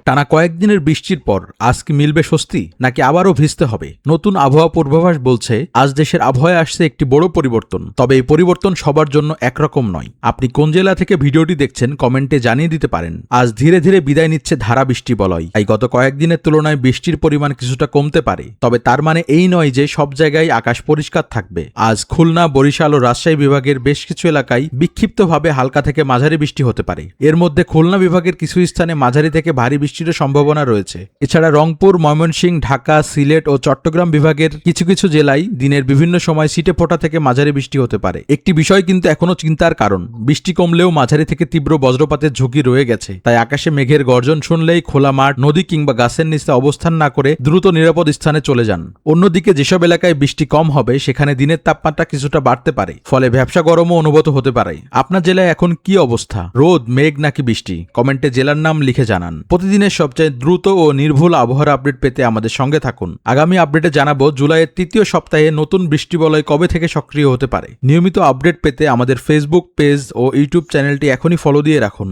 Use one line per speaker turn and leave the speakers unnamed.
টানা কয়েকদিনের বৃষ্টির পর আজ কি মিলবে স্বস্তি, নাকি আবারও ভিজতে হবে? নতুন আবহাওয়া পূর্বাভাস বলছে আজ দেশের আবহাওয়ায় আসছে একটি বড় পরিবর্তন। তবে এই পরিবর্তন সবার জন্য একরকম নয়। আপনি কোন জেলা থেকে ভিডিওটি দেখছেন কমেন্টে জানিয়ে দিতে পারেন। আজ ধীরে ধীরে বিদায় নিচ্ছে ধারা বৃষ্টি বলয়। তাই গত কয়েকদিনের তুলনায় বৃষ্টির পরিমাণ কিছুটা কমতে পারে। তবে তার মানে এই নয় যে সব জায়গায় আকাশ পরিষ্কার থাকবে। আজ খুলনা, বরিশাল ও রাজশাহী বিভাগের বেশ কিছু এলাকায় বিক্ষিপ্তভাবে হালকা থেকে মাঝারি বৃষ্টি হতে পারে। এর মধ্যে খুলনা বিভাগের কিছু স্থানে মাঝারি থেকে ভারী বৃষ্টির সম্ভাবনা রয়েছে। এছাড়া রংপুর, ময়মনসিংহ, ঢাকা, সিলেট ও চট্টগ্রাম বিভাগের কিছু কিছু জেলায় দিনের বিভিন্ন সময় ছিটে ফোঁটা থেকে মাঝারি বৃষ্টি হতে পারে। একটি বিষয় কিন্তু এখনো চিন্তার কারণ, বৃষ্টি কমলেও মাঝারি থেকে তীব্র বজ্রপাতের ঝুঁকি রয়ে গেছে। তাই আকাশে মেঘের গর্জন শুনলেই খোলা মাঠ, নদী কিংবা গাছের নিচে অবস্থান না করে দ্রুত নিরাপদ স্থানে চলে যান। অন্যদিকে যেসব এলাকায় বৃষ্টি কম হবে সেখানে দিনের তাপমাত্রা কিছুটা বাড়তে পারে, ফলে ভ্যাপসা গরমও অনুভূত হতে পারে। আপনার জেলায় এখন কি অবস্থা? রোদ, মেঘ নাকি বৃষ্টি? কমেন্টে জেলার নাম লিখে জানান। প্রতিদিনের সবচেয়ে দ্রুত ও নির্ভুল আবহাওয়ার আপডেট পেতে আমাদের সঙ্গে থাকুন। আগামী আপডেটে জানাবো জুলাইয়ের তৃতীয় সপ্তাহে নতুন বৃষ্টি বলয় কবে থেকে সক্রিয় হতে পারে। নিয়মিত আপডেট পেতে আমাদের ফেসবুক পেজ ও ইউটিউব চ্যানেলটি এখনই ফলো দিয়ে রাখুন।